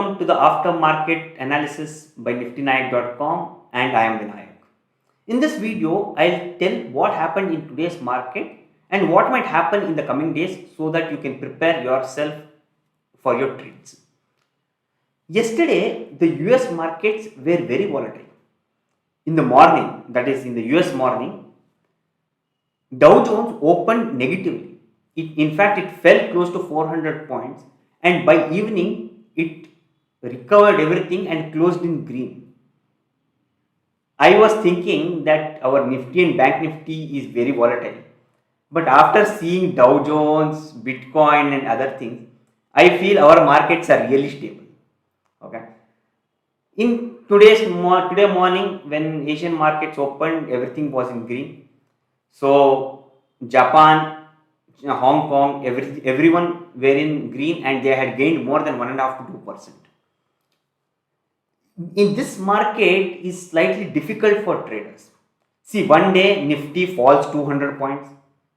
welcome to the aftermarket analysis by niftinayak.com, and I am Vinayak. In this video, I'll tell what happened in today's market and what might happen in the coming days so that you can prepare yourself for your trades. Yesterday, the US markets were very volatile. In the morning, that is in the US morning, Dow Jones opened negatively. In fact, it fell close to 400 points, and by evening, it recovered everything and closed in green. I was thinking that our Nifty and Bank Nifty is very volatile, but after seeing Dow Jones, Bitcoin, and other things, I feel our markets are really stable. Okay. In today morning, when Asian markets opened, everything was in green. So Japan, Hong Kong, everyone were in green, and they had gained more than 1.5 to 2%. In this market is slightly difficult for traders. See, one day Nifty falls 200 points,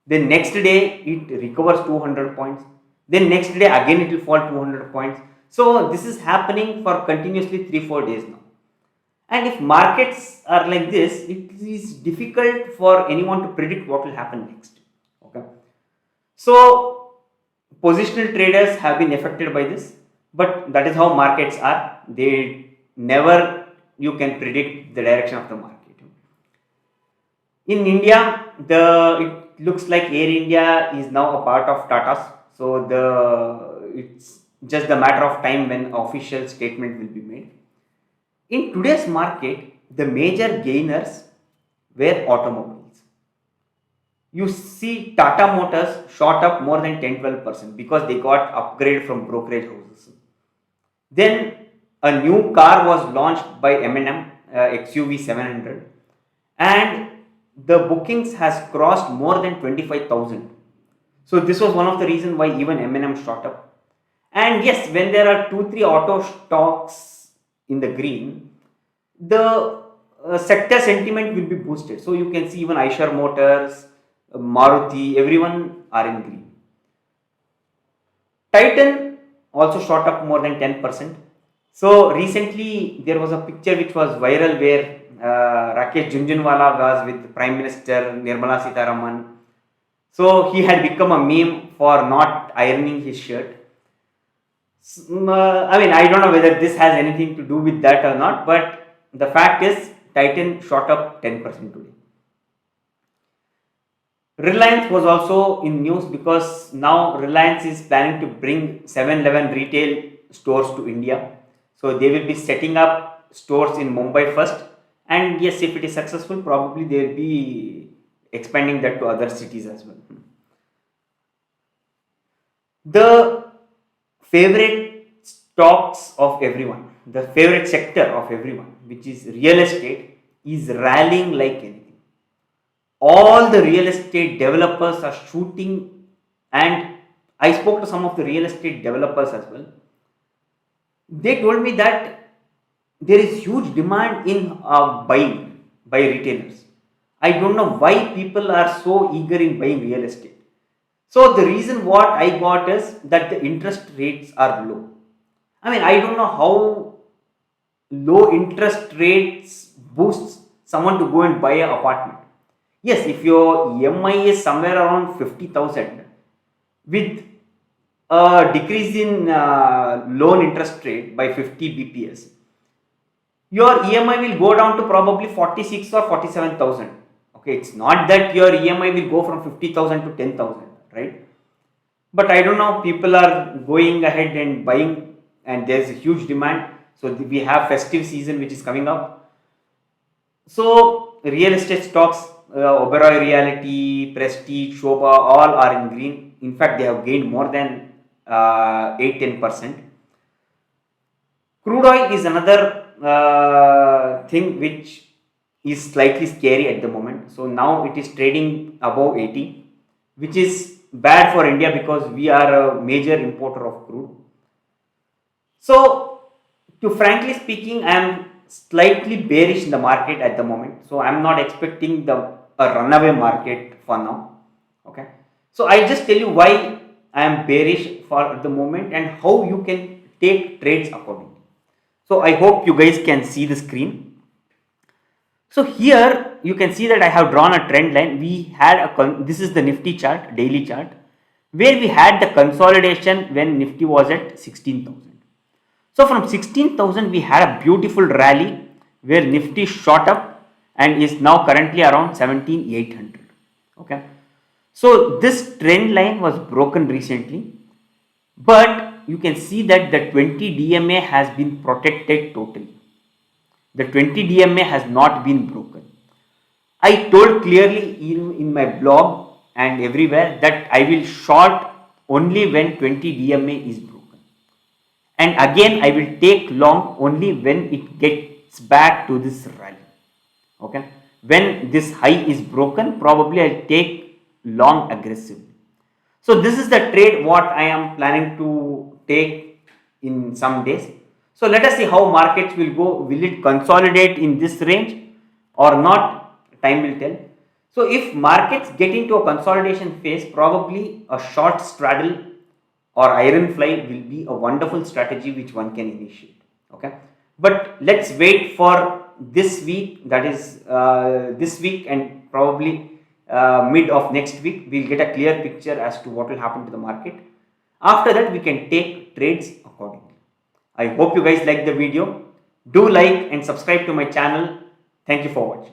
then next day it recovers 200 points, then next day again it will fall 200 points. So this is happening for continuously 3-4 days now. And if markets are like this, it is difficult for anyone to predict what will happen next. Okay. So positional traders have been affected by this, but that is how markets are. They never you can predict the direction of the market. In India, it looks like Air India is now a part of Tata's. So it's just a matter of time when official statement will be made. In today's market, the major gainers were automobiles. You see Tata Motors shot up more than 10-12% because they got upgrade from brokerage houses. Then a new car was launched by M&M, XUV 700, and the bookings has crossed more than 25,000. So this was one of the reasons why even M&M shot up. And yes, when there are 2-3 auto stocks in the green, the sector sentiment will be boosted. So you can see even Eicher Motors, Maruti, everyone are in green. Titan also shot up more than 10%. So recently there was a picture which was viral where Rakesh Jhunjhunwala was with Prime Minister Nirmala Sitharaman. So he had become a meme for not ironing his shirt. I don't know whether this has anything to do with that or not, but the fact is Titan shot up 10% today. Reliance was also in news because now Reliance is planning to bring 7-Eleven retail stores to India. So they will be setting up stores in Mumbai first, and yes, if it is successful, probably they will be expanding that to other cities as well. The favorite stocks of everyone, the favorite sector of everyone, which is real estate, is rallying like anything. All the real estate developers are shooting, and I spoke to some of the real estate developers as well. They told me that there is huge demand in buying by retailers. I don't know why people are so eager in buying real estate. So the reason what I got is that the interest rates are low. I don't know how low interest rates boosts someone to go and buy an apartment. Yes, if your EMI is somewhere around 50,000 with a decrease in loan interest rate by 50 BPS, your EMI will go down to probably 46 or 47,000. Okay, it's not that your EMI will go from 50,000 to 10,000, right? But I don't know, people are going ahead and buying, and there's a huge demand. So we have festive season which is coming up. So real estate stocks, Oberoi Realty, Prestige, Shobha, all are in green. In fact, they have gained more than 8-10%. Crude oil is another thing which is slightly scary at the moment. So now it is trading above 80, which is bad for India because we are a major importer of crude. So, to frankly speaking, I am slightly bearish in the market at the moment. So I am not expecting a runaway market for now. Okay. So I just tell you why I am bearish for the moment and how you can take trades accordingly. So I hope you guys can see the screen. So here you can see that I have drawn a trend line. We had this is the Nifty chart, daily chart, where we had the consolidation when Nifty was at 16,000. So from 16,000 we had a beautiful rally where Nifty shot up and is now currently around 17,800. Okay. So this trend line was broken recently, but you can see that the 20 DMA has been protected totally. The 20 DMA has not been broken. I told clearly in my blog and everywhere that I will short only when 20 DMA is broken. And again I will take long only when it gets back to this rally. Okay. When this high is broken, probably I'll take long aggressively. So this is the trade what I am planning to take in some days. So let us see how markets will go. Will it consolidate in this range or not? Time will tell. So if markets get into a consolidation phase, probably a short straddle or iron fly will be a wonderful strategy which one can initiate. Okay, but let's wait for this week, that is this week, and probably mid of next week we'll get a clear picture as to what will happen to the market. After that we can take trades accordingly. I hope you guys like the video. Do like and subscribe to my channel. Thank you for watching.